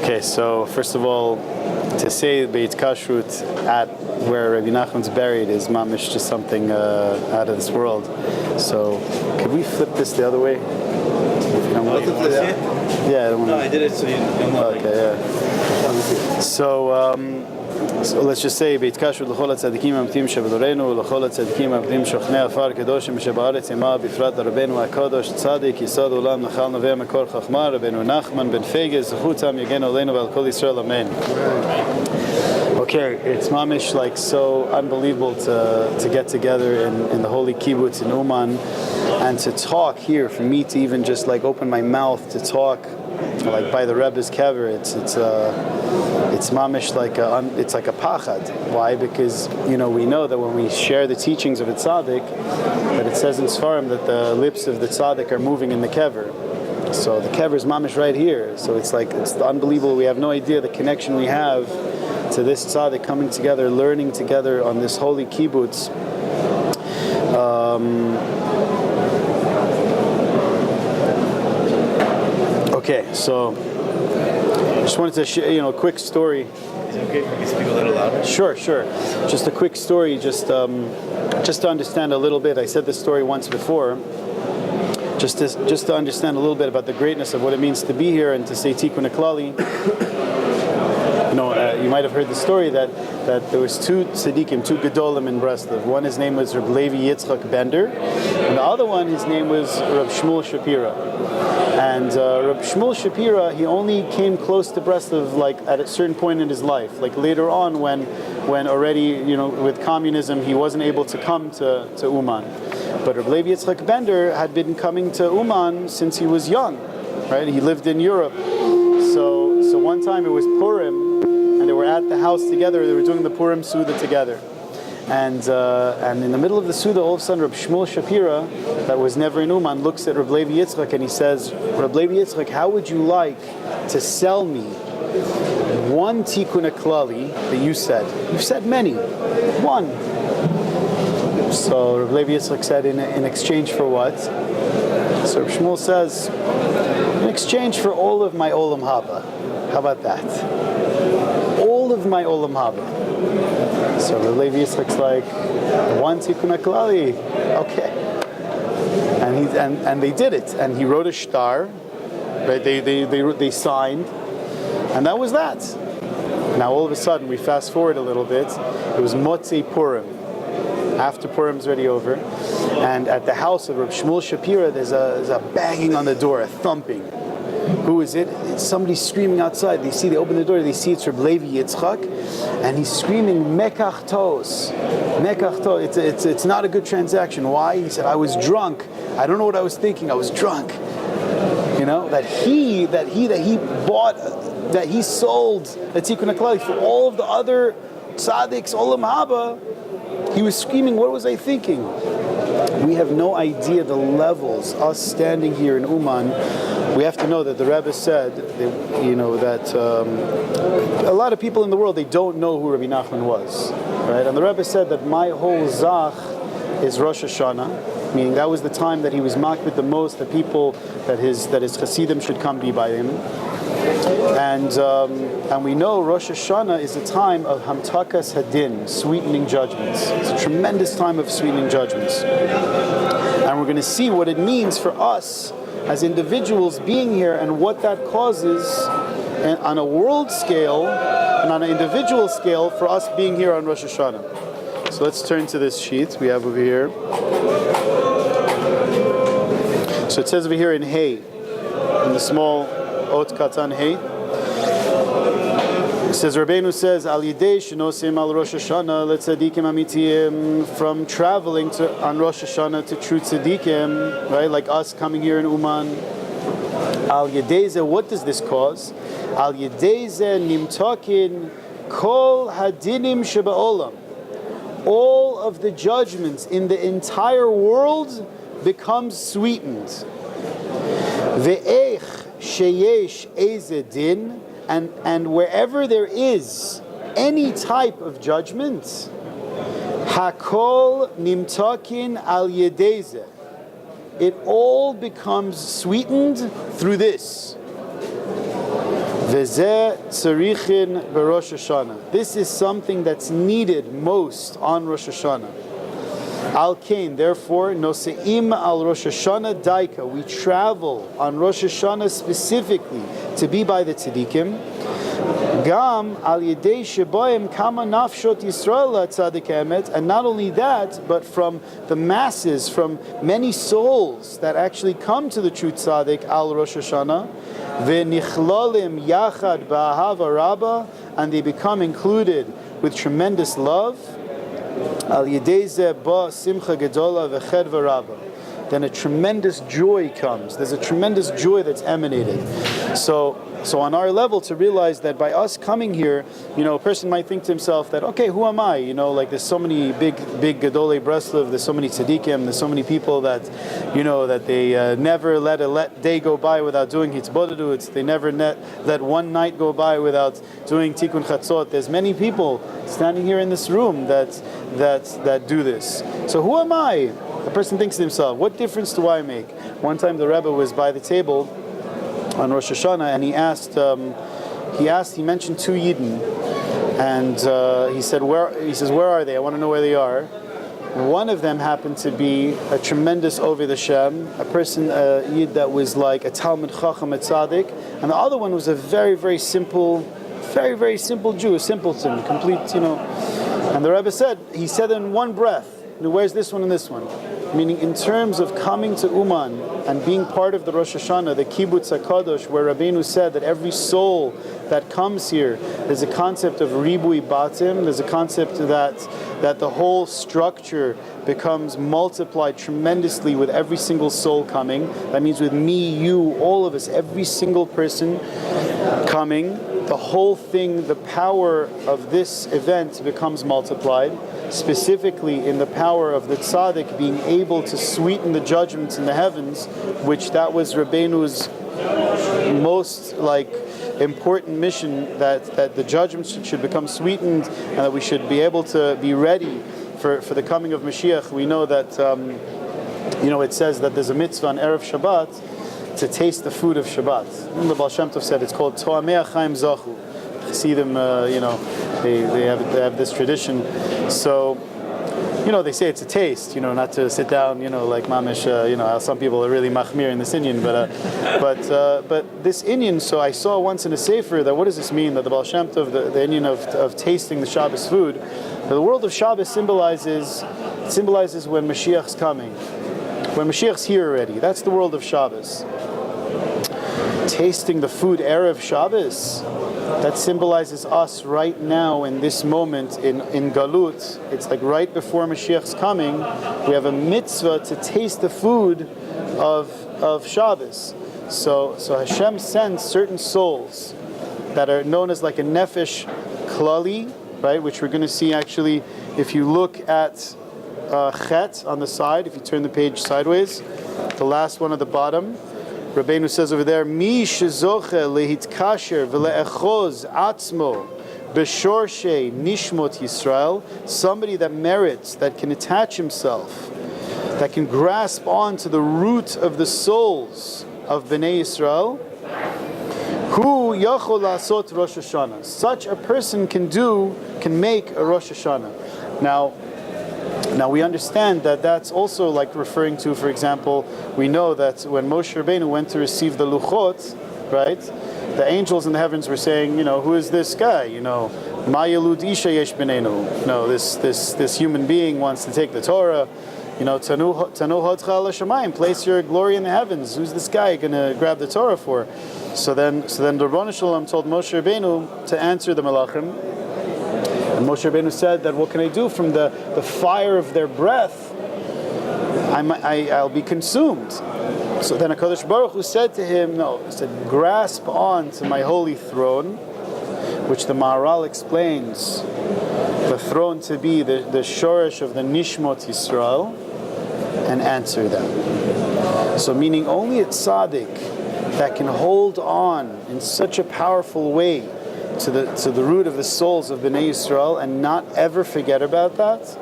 Okay, so first of all, to say Beit Kashrut at where Rabbi Nachman's buried is mamish just something out of this world. So, could we flip this the other way? If you don't mind. Yeah, I don't want to. No, I did it so you don't know. Okay, yeah. So let's just say Beit Kashrut l'chol tzaddikim amtim shebedorenu l'chol tzaddikim amtim shochnei afar kedoshim shebaaretz ema bifrat Rabbeinu HaKadosh Tzaddik Yisod Olam Nachal Noveh Mekor Chachma Rabbeinu Nachman ben Fegez Zechutam Yegen Oleinu Val Kol Yisrael Amen. Okay, it's mamish like so unbelievable to get together in the holy kibbutz in Uman and to talk here, for me to even just like open my mouth to talk like by the Rebbe's kever. It's mamish like it's like a pachad. Why? Because we know that when we share the teachings of a tzaddik, that it says in Sfarim that the lips of the tzaddik are moving in the kever. So the kever is mamish right here. So it's unbelievable. We have no idea the connection we have to this tzaddik coming together, learning together on this holy kibbutz. Okay, so I just wanted to share, a quick story. Is it okay if you speak a little louder? Sure. Just a quick story, just to understand a little bit. I said this story once before. Just to understand a little bit about the greatness of what it means to be here and to say tikkun haklali. You might have heard the story that there was two tzaddikim, two gedolim in Breslov. One, his name was Rabbi Bender, and the other one, his name was Rabbi Shiur. And Rabbi Shiur, he only came close to Breslov like at a certain point in his life. Like later on, when already with communism, he wasn't able to come to Uman. But Rabbi Bender had been coming to Uman since he was young, right? He lived in Europe. So one time it was Purim, and they were at the house together. They were doing the Purim Suda together, and in the middle of the Suda, all of a sudden, Rabbi Shiur, that was never in Uman, looks at Rabbi Yitzchak and he says, "Rabbi Yitzchak, how would you like to sell me one tikkun haklali that you said? You've said many, one." So Rabbi Yitzchak said, "In exchange for what?" So Rabbi Shmuel says, "In exchange for all of my olam haba." How about that? All of my olam haba. So Rabbi Yitzchak's like, one tikkun haklali, okay. And they did it. And he wrote a shtar, right? They signed, and that was that. Now all of a sudden, we fast forward a little bit. It was Motzei Purim. After Purim's already over, and at the house of Rabbi Shiur, there's a banging on the door, a thumping. Who is it? It's somebody screaming outside. They open the door, they see it's Rabbi Yitzchak, and he's screaming Mekach Tos. Mekach Tos. It's not a good transaction. Why? He said, I was drunk. I don't know what I was thinking. I was drunk. That he sold the tikkun haklali for all of the other tzaddiks, olam haba. He was screaming, what was I thinking? We have no idea the levels, us standing here in Uman. We have to know that the Rebbe said, that a lot of people in the world, they don't know who Rabbi Nachman was. Right? And the Rebbe said that my whole zach is Rosh Hashana, meaning that was the time that he was makbid the most, the people that his Hasidim should come be by him. And we know Rosh Hashana is a time of hamtakas hadin, sweetening judgments. It's a tremendous time of sweetening judgments. And we're going to see what it means for us as individuals being here and what that causes on a world scale and on an individual scale for us being here on Rosh Hashana. So let's turn to this sheet we have over here. So it says over here in Hay, in the small Ot Katan Hey. It says, Rabbeinu says, Al Yidei Shenosim Al Rosh Hashana Letzadikim Amitiyim, from traveling on Rosh Hashana to true tzaddikim, right? Like us coming here in Uman. Al Yidei Ze, what does this cause? Al Yidei Ze Nimtakin Kol Hadinim Sheba'olam. All of the judgments in the entire world becomes sweetened. Ve'ech sheyesh eze din, and wherever there is any type of judgment, hakol nimtakin al yedeze, it all becomes sweetened through this. V'zeh tzarichin b'Rosh Hashana. This is something that's needed most on Rosh Hashana. Al Kain, therefore, noseim al Rosh Hashana daika. We travel on Rosh Hashana specifically to be by the tzaddikim. Gam al yedei sheboim kama nafshot Yisrael tzaddik emet, and not only that, but from the masses, from many souls that actually come to the true tzaddik al Rosh Hashana, v'nichlalim yachad ba'ahava rabba, and they become included with tremendous love. Al yedei zeh ba simcha gedola v'chedva rabba. Then a tremendous joy comes. There's a tremendous joy that's emanated. So on our level, to realize that by us coming here, a person might think to himself that, okay, who am I? Like there's so many big Gedolei Breslov, there's so many tzaddikim, there's so many people that, that they never let a day go by without doing hitzbodedut. They never let one night go by without doing tikkun chatzot. There's many people standing here in this room that do this. So who am I? The person thinks to himself, what difference do I make? One time the Rabbi was by the table on Rosh Hashana, and he mentioned two Yidden, and he said, where are they? I want to know where they are. One of them happened to be a tremendous Oved Hashem, a person, a Yid that was like a Talmud Chacham, a Tzaddik, and the other one was a very, very simple Jew, a simpleton, complete, And the Rebbe said, he said in one breath, where's this one and this one? Meaning in terms of coming to Uman and being part of the Rosh Hashana, the Kibbutz HaKadosh, where Rabbeinu said that every soul that comes here, there's a concept of Ribui Batim, there's a concept that the whole structure becomes multiplied tremendously with every single soul coming. That means with me, you, all of us, every single person coming, the whole thing, the power of this event becomes multiplied, specifically in the power of the tzaddik being able to sweeten the judgments in the heavens, which that was Rabbeinu's most important mission, that the judgments should become sweetened and that we should be able to be ready for the coming of Mashiach. We know that it says that there's a mitzvah on Erev Shabbat to taste the food of Shabbat. The Baal Shem Tov said it's called Toamei Chaim Zachu. See them, they have this tradition. So, they say it's a taste, not to sit down, like mamish, how some people are really machmir in this Inyan, but this Inyan. So I saw once in a sefer that what does this mean? That the Baal Shem Tov, the Inyan of tasting the Shabbos food, that the world of Shabbos symbolizes when Mashiach's coming, when Mashiach's here already. That's the world of Shabbos. Tasting the food Erev Shabbos, that symbolizes us right now in this moment in Galut. It's like right before Mashiach's coming, we have a mitzvah to taste the food of Shabbos. So Hashem sends certain souls that are known as like a nefesh haklali, right? Which we're going to see actually if you look at chet on the side, if you turn the page sideways, the last one at the bottom. Rabbeinu says over there, Mi shezoche lehitkasher v'le'echoz atzmo b'shorshe nishmot Yisrael, somebody that merits, that can attach himself, that can grasp on to the root of the souls of Bnei Yisrael, hu yachol la'asot Rosh Hashana. Such a person can make a Rosh Hashana. Now we understand that that's also like referring to, for example, we know that when Moshe Rabbeinu went to receive the Luchot, right, the angels in the heavens were saying, who is this guy? Ma yelud isha yesh b'neinu. This human being wants to take the Torah. Tanu hodcha al hashamayim, place your glory in the heavens. Who's this guy going to grab the Torah for? So then the Rebbeinu Shalom told Moshe Rabbeinu to answer the Malachim. And Moshe Rabbeinu said that what can I do from the fire of their breath? I'll be consumed. So then HaKadosh Baruch Hu said to him, he said, grasp on to my holy throne, which the Maharal explains, the throne to be the shoresh of the Nishmot Yisrael, and answer them. So meaning only a tzaddik that can hold on in such a powerful way to the root of the souls of Bnei Yisrael and not ever forget about that,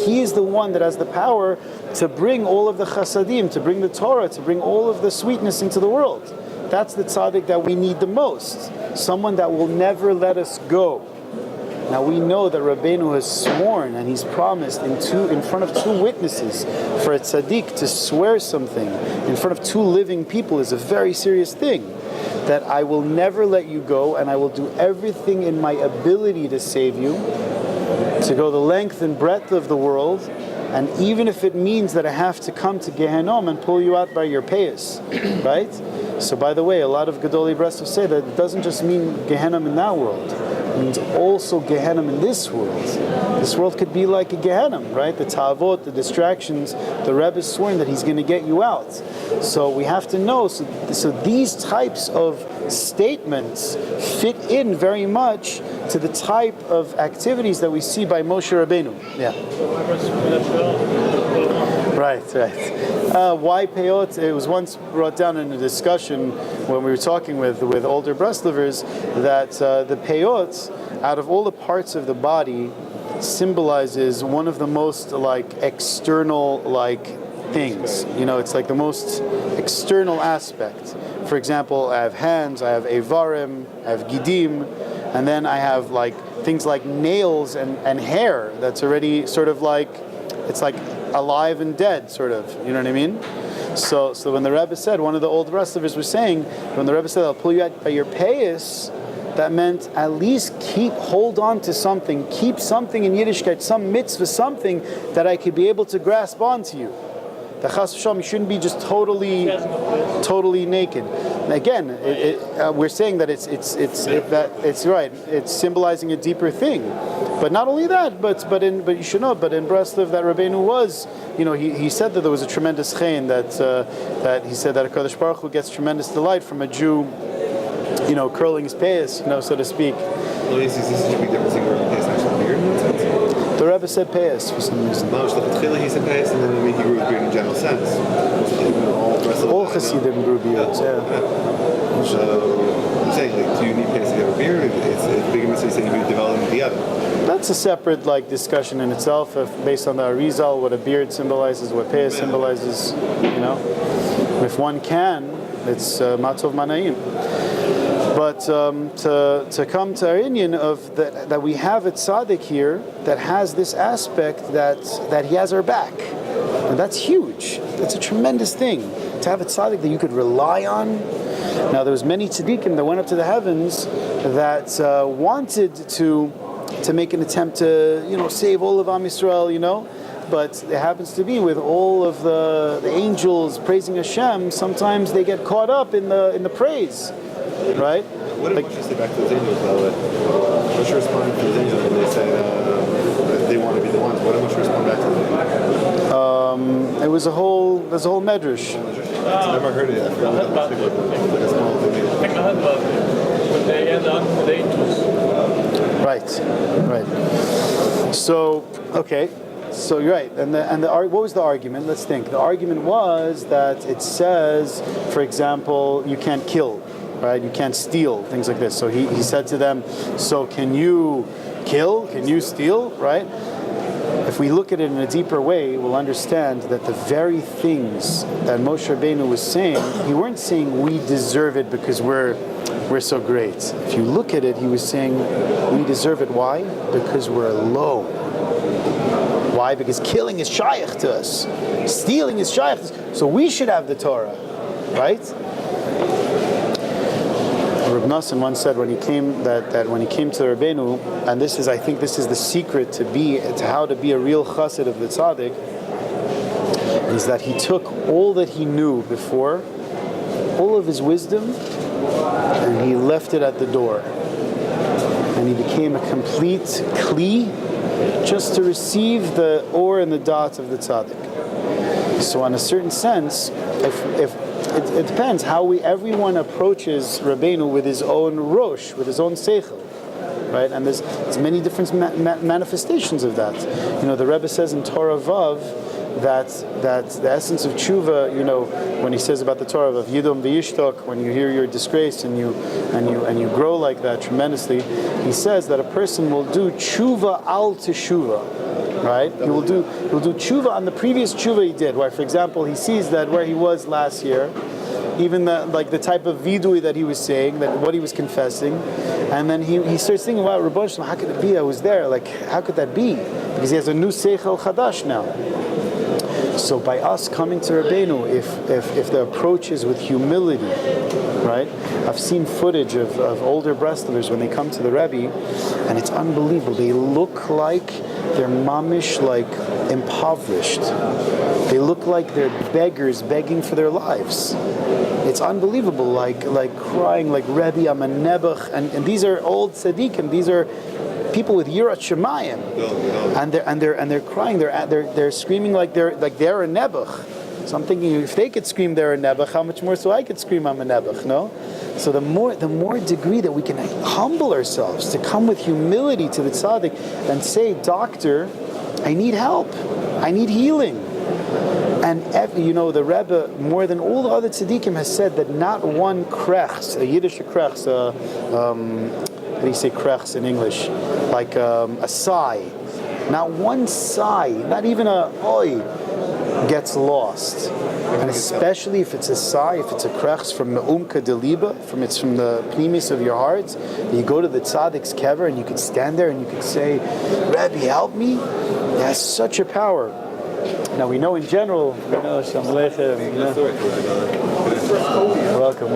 he is the one that has the power to bring all of the chasadim, to bring the Torah, to bring all of the sweetness into the world. that's the tzaddik that we need the most. Someone that will never let us go. Now we know that Rabbeinu has sworn and he's promised in front of two witnesses for a tzaddik to swear something in front of two living people is a very serious thing. That I will never let you go and I will do everything in my ability to save you, to go the length and breadth of the world, and even if it means that I have to come to Gehenom and pull you out by your payas, right? So by the way, a lot of Gedolei Breslov say that it doesn't just mean Gehenom in that world. It means also Gehenom in this world. This world could be like a Gehenom, right? The ta'avot, the distractions, the Rebbe is sworn that he's going to get you out. So we have to know, so these types of statements fit in very much to the type of activities that we see by Moshe Rabbeinu. Yeah. Right. Why peyot? It was once brought down in a discussion when we were talking with older Breslovers that the peyot, out of all the parts of the body, symbolizes one of the most external things. It's like the most external aspect. For example, I have hands, I have avarim, I have gidim, and then I have things like nails and hair that's already sort of it's like alive and dead, sort of. You know what I mean? So when the Rebbe said, one of the old Breslovers was saying, when the Rebbe said, I'll pull you out by your payas, that meant at least hold on to something, keep something in Yiddishkeit, some mitzvah, something that I could be able to grasp onto you. The chas v'shalom, you shouldn't be just totally naked. And again, we're saying that it's right. It's symbolizing a deeper thing. But not only that, but you should know. But in Breslov, that Rabbeinu was, he said that there was a tremendous chen that he said that HaKadosh Baruch Hu gets tremendous delight from a Jew, curling his payas, so to speak. Well, is this a big difference in where the payas actually beard? The Rebbe said payas for some reason. No, he said payas, and then he grew his beard in general sense. All Hasidim grew beards, yeah. So I'm saying, do you need payas to have a beard? It's big enough to say you develop the other. That's a separate discussion in itself, based on the Arizal, what a beard symbolizes, what payas symbolizes. If one can, it's matzov manaim. But to come to our Indian of that we have a tzaddik here that has this aspect that he has our back, and that's huge. That's a tremendous thing to have a tzaddik that you could rely on. Now there was many tzaddikim that went up to the heavens that wanted to make an attempt to save all of Am Yisrael, but it happens to be with all of the angels praising Hashem. Sometimes they get caught up in the praise. Right? What did Moshe say back to those angels, though? Moshe responded to those angels when they said that they want to be the ones. What did Moshe respond back to them? There's a whole medrash. I've never heard of it. I forgot what that was like a small thing. Right. So, okay. So you're right. And what was the argument? Let's think. The argument was that it says, for example, you can't kill. Right? You can't steal, things like this. So he said to them, so can you kill? Can you steal? Right? If we look at it in a deeper way, we'll understand that the very things that Moshe Rabbeinu was saying, he weren't saying we deserve it because we're so great. If you look at it, he was saying we deserve it. Why? Because we're low. Why? Because killing is shaykh to us. Stealing is shaykh to us. So we should have the Torah. Right? Reb Nosson once said when he came to the Rabbeinu, and I think this is the secret to how to be a real chassid of the tzaddik, is that he took all that he knew before, all of his wisdom, and he left it at the door, and he became a complete kli, just to receive the or and the dot of the tzaddik. So, in a certain sense, if it depends how everyone approaches Rabbeinu with his own rosh, with his own seichel, right? And there's many different manifestations of that. The Rebbe says in Torah Vav that the essence of tshuva, when he says about the Torah of Yidom v'yishtok, when you hear your disgrace and you grow like that tremendously, he says that a person will do tshuva al teshuva. Right? He will do tshuva on the previous tshuva he did. Where, for example, he sees that where he was last year, even the type of vidui that he was saying, that what he was confessing, and then he starts thinking, wow, Rabbi Shalom, how could it be? I was there. Like, how could that be? Because he has a new seichel chadash now. So by us coming to Rabbeinu, if the approach is with humility, right? I've seen footage of older Breslovers when they come to the Rebbe, and it's unbelievable. They look like they're mamish, like impoverished. They look like they're beggars begging for their lives. It's unbelievable, like crying, like Rebbe, I'm a nebuch, and these are old tzaddikim. These are people with Yirat Shemayim, and they're crying. They're screaming like they're a nebuch. So I'm thinking, if they could scream they're a nebuch, how much more so I could scream I'm a nebuch? No. So the more degree that we can humble ourselves to come with humility to the tzaddik and say, Doctor, I need help. I need healing. And the Rebbe, more than all the other tzaddikim, has said that not one krechs, a Yiddish krechs, how do you say krechs in English? Like a sigh. Not one sigh, not even a oi, gets lost. And especially if it's a sigh, if it's a krechs from the umka deliba, from the pnimis of your heart, you go to the tzaddik's kever and you could stand there and you could say, Rabbi, help me. It has such a power. Now we know in general, Shalom Aleichem, welcome.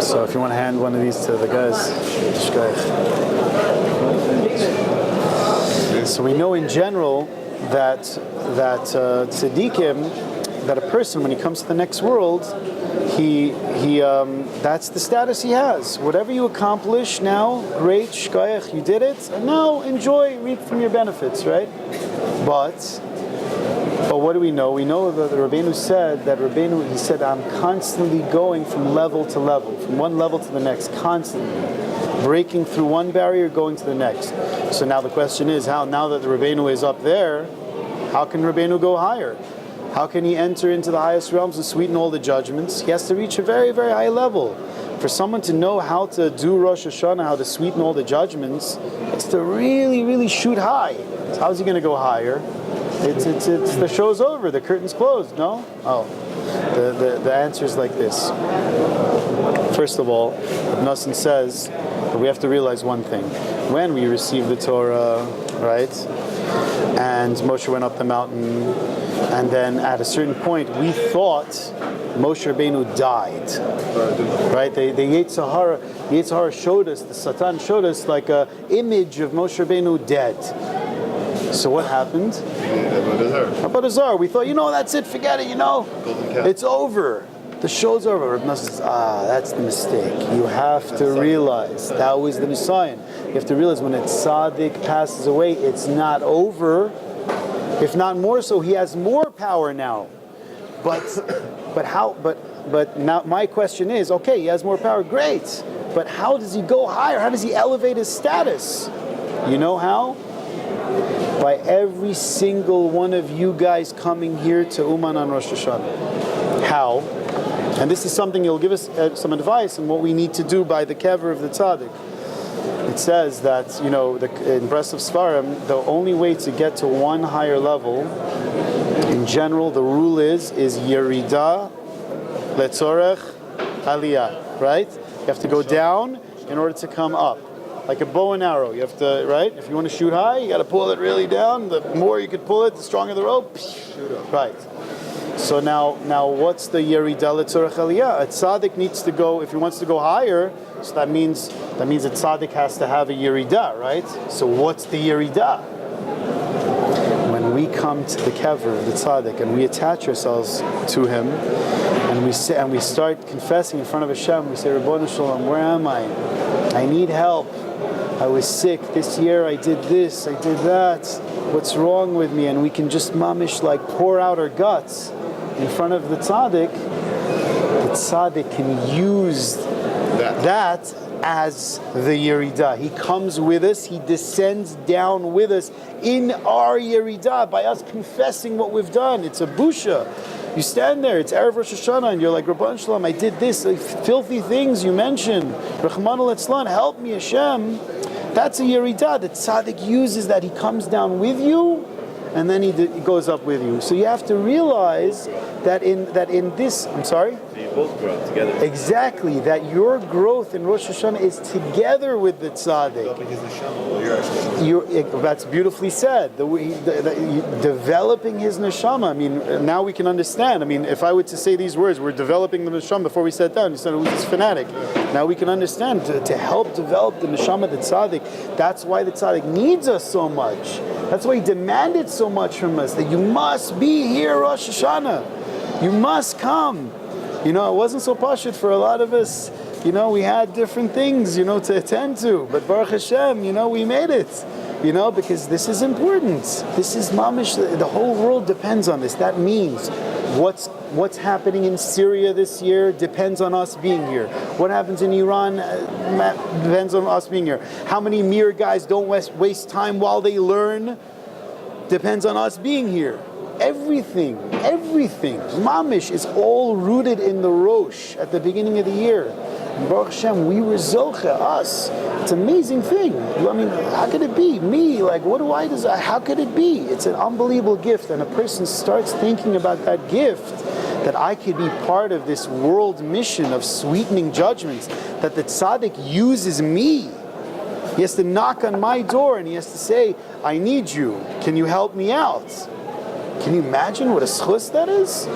So if you want to hand one of these to the guys, so we know in general that tzaddikim, that a person when he comes to the next world, he that's the status he has. Whatever you accomplish now, great, shkoyach, you did it, and now enjoy, reap from your benefits, right? But what do we know? We know that the Rabbeinu said he said, I'm constantly going from level to level, from one level to the next, constantly. Breaking through one barrier, going to the next. So now the question is, how, now that the Rabbeinu is up there, how can Rabbeinu go higher? How can he enter into the highest realms and sweeten all the judgments? He has to reach a very, very high level. For someone to know how to do Rosh Hashana, how to sweeten all the judgments, it's to really, really shoot high. So how's he going to go higher? It's the show's over, the curtain's closed, no? Oh. The answer is like this. First of all, Nassim says that we have to realize one thing. When we received the Torah, right, and Moshe went up the mountain, and then at a certain point we thought Moshe Rabbeinu died, right? The Yetzirah showed us, the Satan showed us like an image of Moshe Rabbeinu dead. So what happened? About Azar. We thought, that's it, forget it, it's over. The show's over. Rabbi says, that's the mistake. You have to realize that was the Messiah. You have to realize when a tzaddik passes away, it's not over. If not more so, he has more power now. But how? But now my question is, okay, he has more power, great. But how does he go higher? How does he elevate his status? You know how? By every single one of you guys coming here to Uman on Rosh Hashana. How? And this is something he'll give us some advice on what we need to do by the kever of the tzaddik. It says that, in Breslov Shiur, the only way to get to one higher level, in general, the rule is yerida letzorech aliyah, right? You have to go down in order to come up. Like a bow and arrow, you have to, right? If you want to shoot high, you got to pull it really down. The more you could pull it, the stronger the rope. Right. So now, what's the yerida letzorech aliyah? A tzaddik needs to go, if he wants to go higher, so that means a tzaddik has to have a yerida, right? So what's the yerida? When we come to the kever, the tzaddik, and we attach ourselves to him, and we say, and we start confessing in front of Hashem, we say, Ribono Shalom, where am I? I need help. I was sick this year, I did this, I did that. What's wrong with me? And we can just mamish, like pour out our guts in front of the tzaddik. The tzaddik can use that as the yerida. He comes with us, he descends down with us in our yerida by us confessing what we've done. It's a busha. You stand there, it's Erev Rosh Hashana, and you're like, Rabban Shalom, I did this, like, filthy things you mentioned. Rachmana litzlan, help me, Hashem. That's a yeridah. The tzaddik uses that. He comes down with you, and then he goes up with you. So you have to realize that in this, I'm sorry? So you both grow up together. Exactly, that your growth in Rosh Hashanah is together with the tzaddik. Developing his neshama while you're actually. That's beautifully said. Developing his neshama. I mean, now we can understand. I mean, if I were to say these words, we're developing the neshama before we sat down. You said, who's this fanatic? Now we can understand to help develop the neshama, the tzaddik. That's why the tzaddik needs us so much. That's why he demanded so much from us, that you must be here Rosh Hashanah. You must come. You know, it wasn't so pashut for a lot of us. You know, we had different things, you know, to attend to. But Baruch Hashem, you know, we made it. You know, because this is important. This is mamish. The whole world depends on this. That means what's happening in Syria this year depends on us being here. What happens in Iran depends on us being here. How many mere guys don't waste time while they learn depends on us being here. Everything, mamish, is all rooted in the Rosh at the beginning of the year. And Baruch Hashem, we were zoche, us. It's an amazing thing. I mean, how could it be? Me, like, what do I desire? How could it be? It's an unbelievable gift, and a person starts thinking about that gift, that I could be part of this world mission of sweetening judgments, that the tzaddik uses me. He has to knock on my door and he has to say, I need you. Can you help me out? Can you imagine what a schus that is?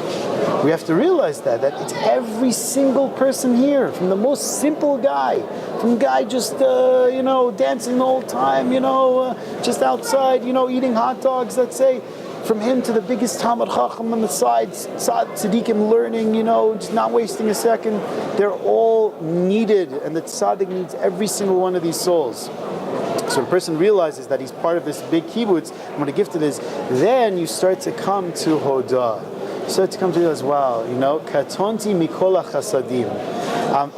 We have to realize that it's every single person here, from the most simple guy, from guy just, dancing the whole time, just outside, eating hot dogs, let's say, from him to the biggest Talmud Chacham on the side, tzaddikim learning, just not wasting a second. They're all needed, and the tzaddik needs every single one of these souls. So when a person realizes that he's part of this big kibbutz, and what a gift it is, then you start to come to Hodah. You start to come to realize, wow, katonti mikol chasadim.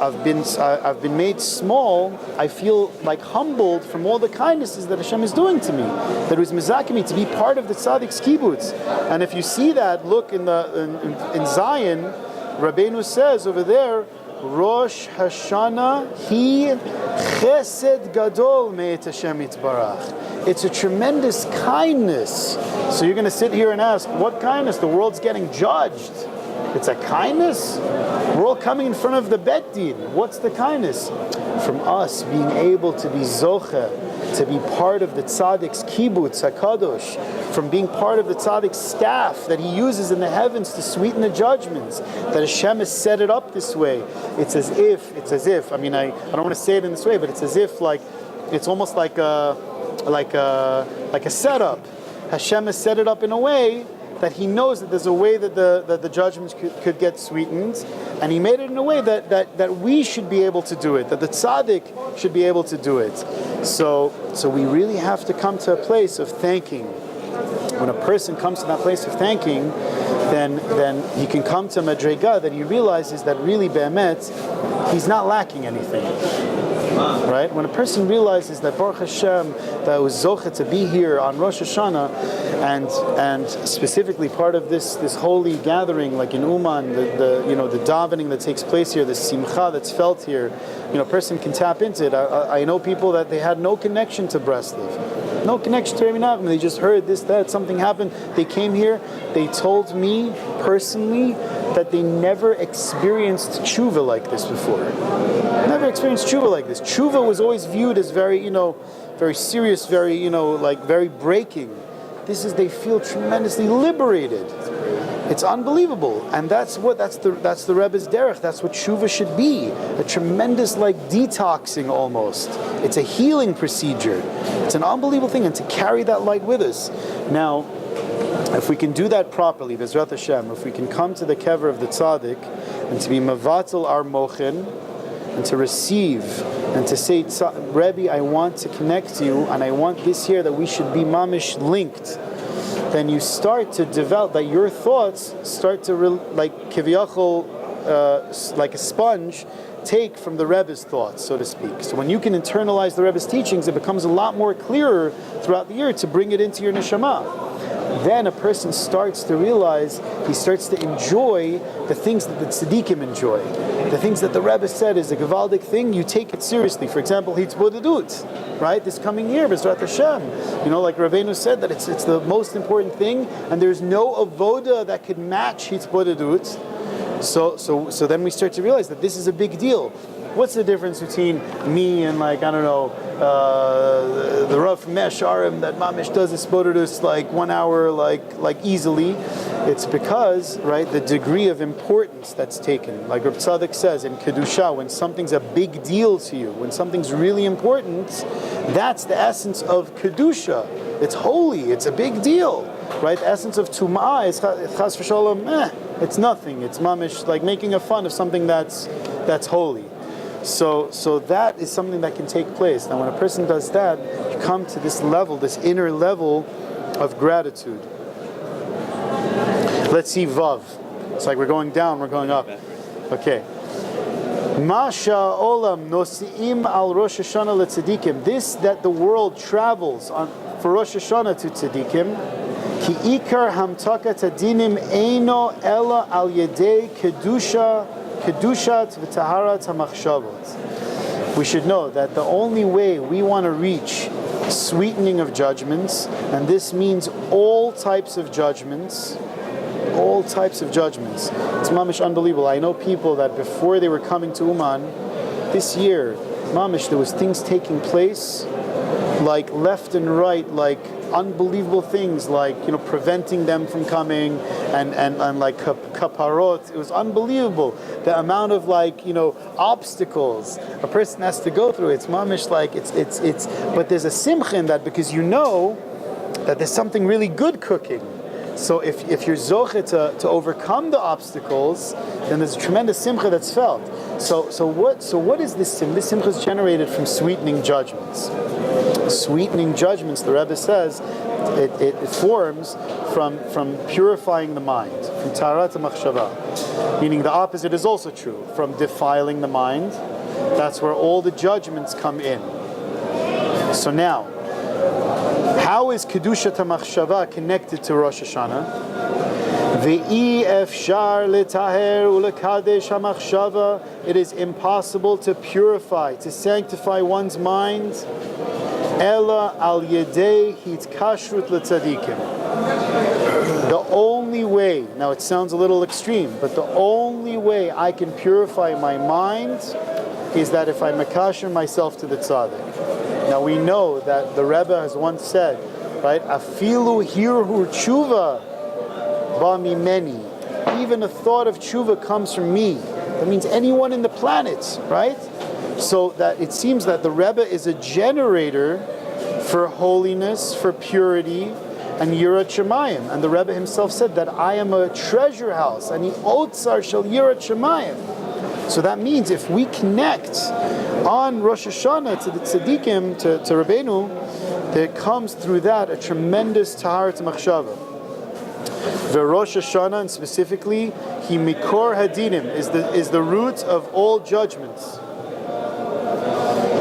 I've been made small. I feel like humbled from all the kindnesses that Hashem is doing to me. That it was mizaki me to be part of the tzaddik's kibbutz. And if you see that, look in Zion, Rabbeinu says over there, Rosh Hashana hi chesed gadol me'et Hashem yitbarach. It's a tremendous kindness. So you're going to sit here and ask, what kindness? The world's getting judged. It's a kindness? We're all coming in front of the Bet Din. What's the kindness? From us being able to be zoche, to be part of the tzaddik's kibbutz hakadosh, from being part of the tzaddik's staff that he uses in the heavens to sweeten the judgments, that Hashem has set it up this way. It's as if, I mean, I don't want to say it in this way, but it's as if it's almost like a setup. Hashem has set it up in a way that he knows that there's a way that the judgments could get sweetened, and he made it in a way that we should be able to do it, that the tzaddik should be able to do it. So we really have to come to a place of thanking. When a person comes to that place of thanking, then he can come to Madrega that he realizes that really be'emet, he's not lacking anything. Right? When a person realizes that Baruch Hashem, that it was zoche to be here on Rosh Hashana, and specifically part of this holy gathering, like in Uman, the davening that takes place here, the simcha that's felt here, a person can tap into it. I know people that they had no connection to Breslov, no connection to Rabbi Yonatan. They just heard this, that, something happened. They came here. They told me personally that they never experienced tshuva like this before. Never experienced tshuva like this. Tshuva was always viewed as very, very serious, very, very breaking. They feel tremendously liberated. It's unbelievable, and that's the Rebbe's derech. That's what tshuva should be. A tremendous detoxing almost. It's a healing procedure. It's an unbelievable thing, and to carry that light with us. Now, if we can do that properly, Bezrat Hashem, if we can come to the kever of the tzaddik and to be mavatal our mochin, and to receive and to say, Rebbe, I want to connect to you, and I want this year that we should be mamish linked, then you start to develop, that your thoughts start to, like kiviyachol, like a sponge, take from the Rebbe's thoughts, so to speak. So when you can internalize the Rebbe's teachings, it becomes a lot more clearer throughout the year to bring it into your neshama. then a person starts to realize, he starts to enjoy the things that the tzaddikim enjoy. The things that the Rebbe said is a gevaldik thing, you take it seriously. For example, hitzbodedut, right? This coming year, Bezrat Hashem. You know, like Rabbeinu said, that it's the most important thing, and there's no avoda that could match hitzbodedut. So then we start to realize that this is a big deal. What's the difference between me and, like, I don't know, the Rav from Mesharim that Mamish does this bodedus like 1 hour, like easily? It's because, right, the degree of importance that's taken. Like Reb Tzaddik says in Kedusha, when something's a big deal to you, when something's really important, that's the essence of Kedusha. It's holy, it's a big deal, right? The essence of Tum'ah is Chas v'Shalom, it's nothing. It's Mamish, like making a fun of something that's holy. So that is something that can take place. Now when a person does that, you come to this level, this inner level of gratitude. Let's see Vav. It's like we're going down, we're going up. Okay. Masha olam nosi'im al Rosh Hashana letzadikim. This that the world travels on for Rosh Hashana to tzadikim. Ki ikar hamtaka tadinim eino ela al yedei kedushat v'taharat hamachshavot. We should know that the only way we want to reach sweetening of judgments, and this means all types of judgments. It's mamish unbelievable. I know people that before they were coming to Uman, this year, mamish, there was things taking place, like left and right, like unbelievable things, like, you know, preventing them from coming, and like kaparot. It was unbelievable the amount of, like, you know, obstacles a person has to go through. It's mamish, like it's. But there's a simcha in that, because you know that there's something really good cooking. So if you're zoche to overcome the obstacles, then there's a tremendous simcha that's felt. So what is this simcha? This simcha is generated from sweetening judgments. Sweetening judgments, the Rebbe says, it forms from purifying the mind, from taharat machshava. Meaning the opposite is also true, from defiling the mind. That's where all the judgments come in. So now, how is Kedushat HaMachshava connected to Rosh Hashana? Ve'i efshar letaher ulekadesh HaMachshava. It is impossible to purify, to sanctify one's mind. Ela al yedei hitkashrut letzadikim. The only way, now it sounds a little extreme, but the only way I can purify my mind is that if I makasher myself to the tzaddik. Now we know that the Rebbe has once said, right, afilu hirhu tshuva ba mimeni. Even a thought of tshuva comes from me. That means anyone in the planet, right? So that it seems that the Rebbe is a generator for holiness, for purity, and yirat shamayim. And the Rebbe himself said that I am a treasure house, and he otzar shel yirat shamayim. So that means if we connect on Rosh Hashana to the tzaddikim, to Rabbeinu, there comes through that a tremendous taharat machshava. The Rosh Hashana, and specifically, he mikor hadinim, is the root of all judgments.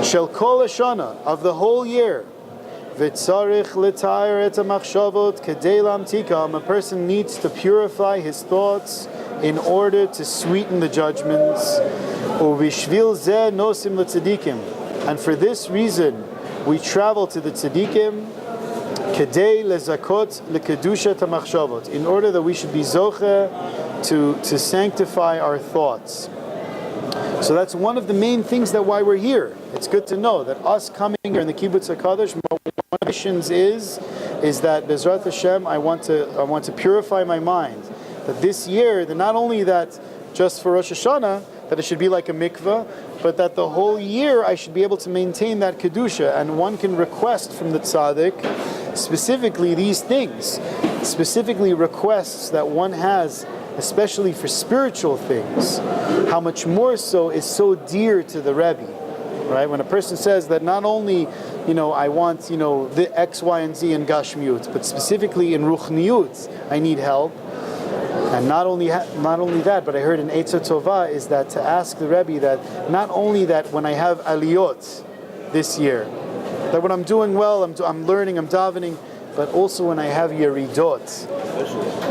Shel kol Hashana, of the whole year. V'tzarich l'tayr et ha'machshavot kedei lamtikam. A person needs to purify his thoughts in order to sweeten the judgments. Uvishvil zeh nosim l'tzadikim. And for this reason, we travel to the tzadikim, kedei lezakot lekedushat ha'machshavot, in order that we should be zoche to sanctify our thoughts. So that's one of the main things that why we're here. It's good to know that us coming here in the Kibbutz HaKadosh, one of the missions is that Bezrat Hashem, I want to purify my mind. That this year, that not only that just for Rosh Hashana, that it should be like a mikveh, but that the whole year I should be able to maintain that kedusha. And one can request from the tzaddik specifically these things, specifically requests that one has, especially for spiritual things. How much more so is so dear to the Rebbe, right? When a person says that not only, I want, the X, Y, and Z in Gashmiut, but specifically in Ruchniut, I need help. And not only that, but I heard in Eitzah Tova is that to ask the Rebbe that not only that when I have aliyot this year, that when I'm doing well, I'm learning, I'm davening, but also when I have yeridot.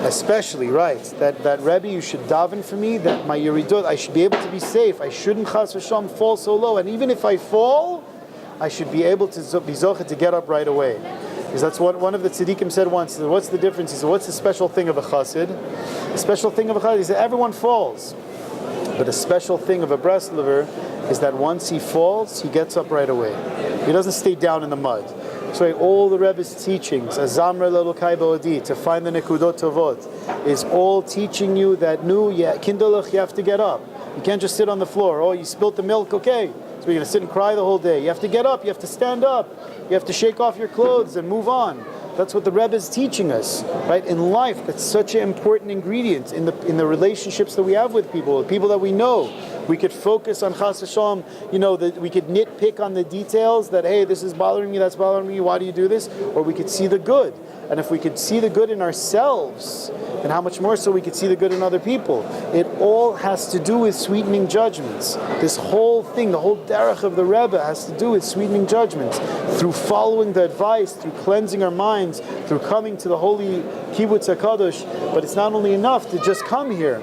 Especially, right? That Rebbe, you should daven for me, that my yeridot, I should be able to be safe. I shouldn't chas v'shalom fall so low. And even if I fall, I should be able to be zocheh to get up right away. Because that's what one of the tzaddikim said once. He said, what's the difference? He said, what's the special thing of a chassid? The special thing of a chassid is that everyone falls. But the special thing of a Breslover is that once he falls, he gets up right away. He doesn't stay down in the mud. So all the Rebbe's teachings, Azamra Lelokai Bo'odi, to find the Nekudot Tovot, is all teaching you that kindalach, you have to get up. You can't just sit on the floor. Oh, you spilt the milk, okay. So you're going to sit and cry the whole day. You have to get up, you have to stand up. You have to shake off your clothes and move on. That's what the Rebbe is teaching us, right? In life, that's such an important ingredient in the relationships that we have with people that we know. We could focus on chas v'shalom, that we could nitpick on the details that, hey, this is bothering me, that's bothering me, why do you do this? Or we could see the good. And if we could see the good in ourselves, then how much more so we could see the good in other people. It all has to do with sweetening judgments. This whole thing, the whole derech of the Rebbe has to do with sweetening judgments. Through following the advice, through cleansing our minds, through coming to the holy kibbutz HaKadosh. But it's not only enough to just come here.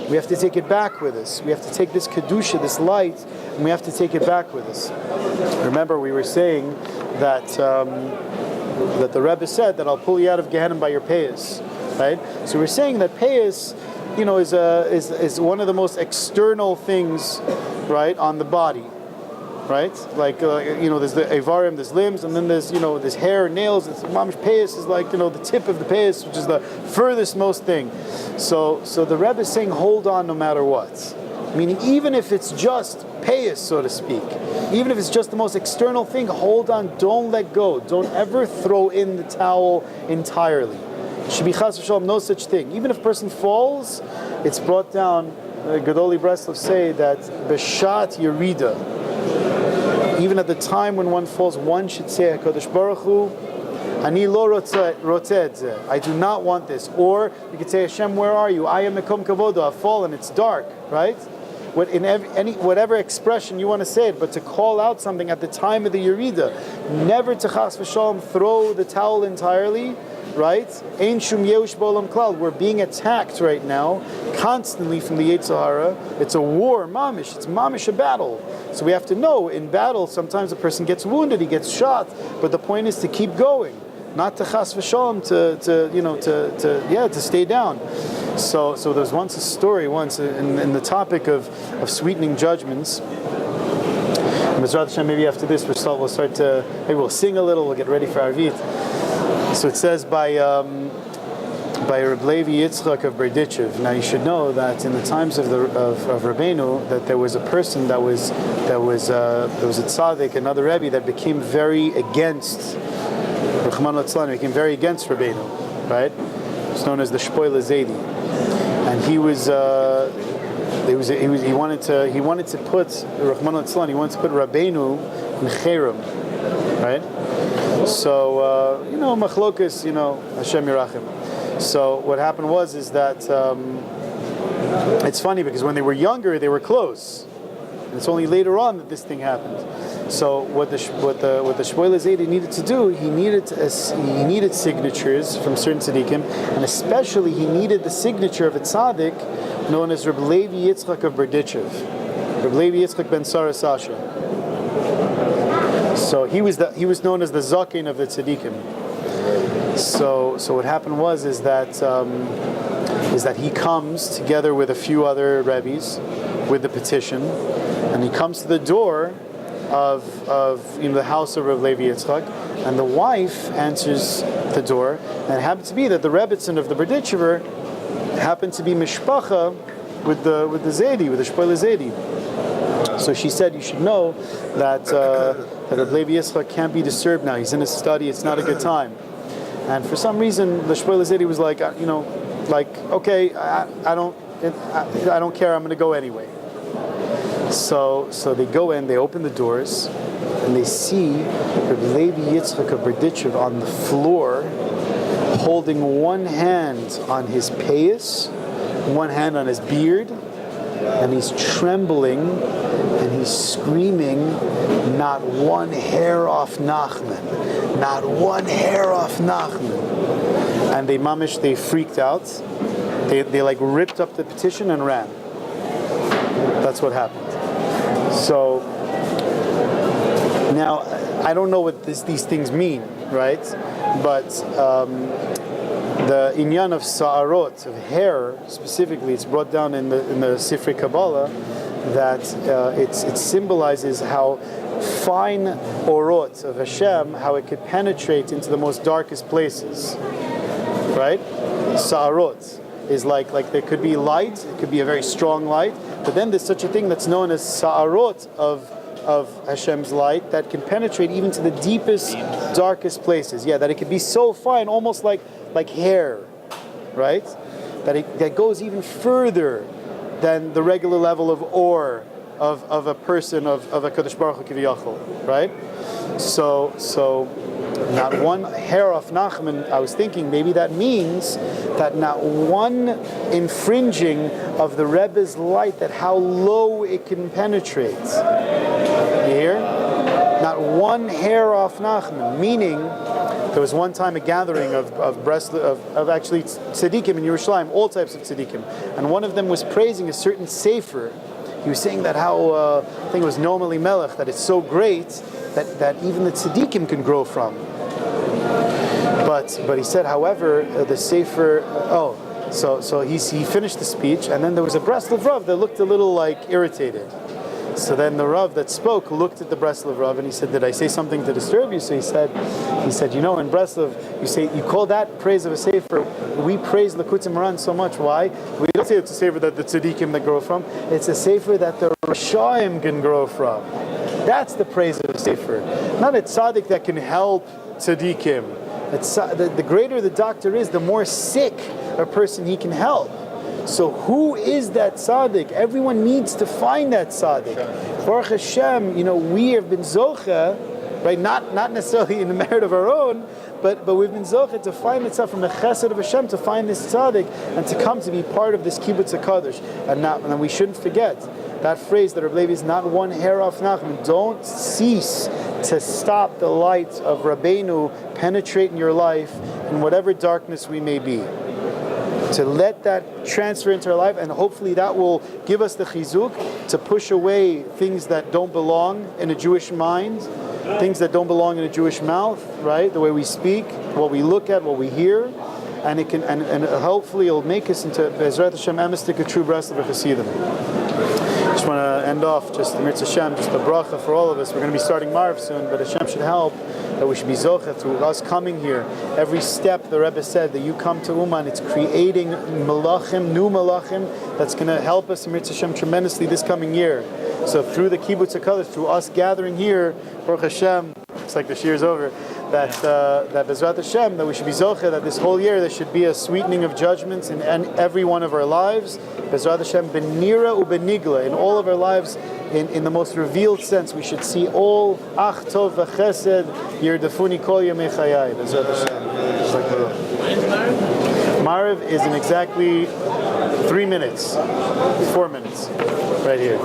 We have to take it back with us. We have to take this kedusha, this light, and we have to take it back with us. Remember, we were saying that that the Rebbe said that I'll pull you out of Gehenna by your payas, right? So we're saying that payas, is one of the most external things, right, on the body, right? Like there's the avarim, there's limbs, and then there's hair, nails. It's mamish payas is like the tip of the payas, which is the furthest most thing. So the Rebbe is saying hold on no matter what, meaning even if it's just payas, so to speak. Even if it's just the most external thing, hold on, don't let go. Don't ever throw in the towel entirely. Should be chas v'shalom, no such thing. Even if a person falls, it's brought down, Gedoli Breslov say that b'shat yerida, even at the time when one falls, one should say, HaKadosh Baruch Hu, Ani lo rotzeh, I do not want this. Or you could say, Hashem, where are you? I am mekom kavodo, I've fallen, it's dark, right? Whatever expression you want to say it, but to call out something at the time of the Yerida, never to chas v'shalom throw the towel entirely, right? Ein shum yeush b'olam klal. We're being attacked right now, constantly from the Yetzer Hara. It's a war, mamish. It's mamish a battle. So we have to know, in battle, sometimes a person gets wounded, he gets shot, but the point is to keep going, not to chas v'shalom to stay down. So there's once a story in the topic of sweetening judgments. Mizrat Hashem, maybe after this we'll start to, maybe we'll sing a little, we'll get ready for Arvit. So it says by Rabbi Yitzchak of Berdichev. Now you should know that in the times of Rabbeinu, that there was a person that was a tzaddik, another Rebbe that became very against became very against Rabbeinu, right? It's known as the Shpoile Zedi. And he wanted to put Rabbeinu in Cherem, right? So machlokas, Hashem Yerachim. So what happened was that it's funny because when they were younger they were close, and it's only later on that this thing happened. So what the Shpoile Zedi needed to do, he needed signatures from certain tzaddikim, and especially he needed the signature of a tzaddik known as Rabbi Levi Yitzchak of Berdichev, Rabbi Levi Yitzchak ben Sarah Sasha. So he was known as the zaken of the tzaddikim. So what happened was that he comes together with a few other rebbes with the petition, and he comes to the door of the house of Rav Levi Yitzchak, and the wife answers the door, and it happened to be that the Rebbitzin of the Berdichever happened to be mishpacha with the Zedi, with the Shpoile Zedi. So she said, you should know that Rav Levi Yitzchak can't be disturbed now. He's in his study. It's not a good time. And for some reason, the Shpoile Zedi was like, okay, I don't care. I'm going to go anyway. So they go in, they open the doors, and they see Rabbi Levi Yitzchak of Berdichev on the floor, holding one hand on his payas, one hand on his beard, and he's trembling, and he's screaming, not one hair off Nachman, not one hair off Nachman. And they freaked out. They like ripped up the petition and ran. That's what happened. So now I don't know what these things mean, right? But the inyan of sa'arot, of hair specifically, it's brought down in the Sifrei Kabbalah that it symbolizes how fine orot of Hashem, how it could penetrate into the most darkest places, right? Sa'arot is like there could be light, it could be a very strong light, but then there's such a thing that's known as sa'arot of Hashem's light that can penetrate even to the deepest, darkest places. Yeah, that it could be so fine, almost like hair, right? That goes even further than the regular level of or of a person of a Kadosh Baruch Hu Kiviyachol, right? So not one hair off Nachman. I was thinking maybe that means that not one infringing of the Rebbe's light, that how low it can penetrate. You hear? Not one hair off Nachman. Meaning, there was one time a gathering of Breslov, of actually tzaddikim in Yerushalayim, all types of tzaddikim, and one of them was praising a certain sefer. He was saying that how I think it was Noam Elimelech, that it's so great that even the tzaddikim can grow from. But he said, however, the sefer. So he finished the speech, and then there was a Breslov Rav that looked a little like irritated. So then the Rav that spoke looked at the Breslov Rav and he said, "Did I say something to disturb you?" So he said, "You know, in Breslov, you call that praise of a sefer. We praise Likutei Moharan so much. Why? We don't say it's a sefer that the tzaddikim that grow from. It's a sefer that the Rishaim can grow from. That's the praise of a sefer, not a tzaddik that can help tzaddikim. The greater the doctor is, the more sick a person he can help. So who is that tzaddik? Everyone needs to find that tzaddik. Baruch Hashem, we have been zocha, right? Not necessarily in the merit of our own, but we've been zocha to find itself from the chesed of Hashem, to find this tzaddik and to come to be part of this kibbutz hakadosh. And we shouldn't forget that phrase that Rabbi Levi is not one hair off Nachman. Don't cease to stop the light of Rabbeinu penetrate in your life in whatever darkness we may be. To let that transfer into our life, and hopefully that will give us the chizuk to push away things that don't belong in a Jewish mind, things that don't belong in a Jewish mouth, right? The way we speak, what we look at, what we hear, and it can, and hopefully it'll make us into Bezrat Hashem Emistik, a true Breslov Hasidim. Just want to end off just the Mitzvah Hashem, just a bracha for all of us. We're going to be starting Marv soon, but Hashem should help that we should be zocheh through us coming here. Every step the Rebbe said that you come to Uman, it's creating malachim, new malachim, that's going to help us in Mitzvah Hashem tremendously this coming year. So through the kibbutz hakadosh, through us gathering here, Baruch Hashem, it's like the shiur is over, that Bezrat Hashem, that we should be zocheh, that this whole year there should be a sweetening of judgments in every one of our lives. Bezrat Hashem, benira ubenigla, in all of our lives, in the most revealed sense, we should see all ach tov v'chesed yirdafuni kol yamei chayai. Bezrat Hashem. Just like the Mariv is in exactly 3 minutes, 4 minutes, right here.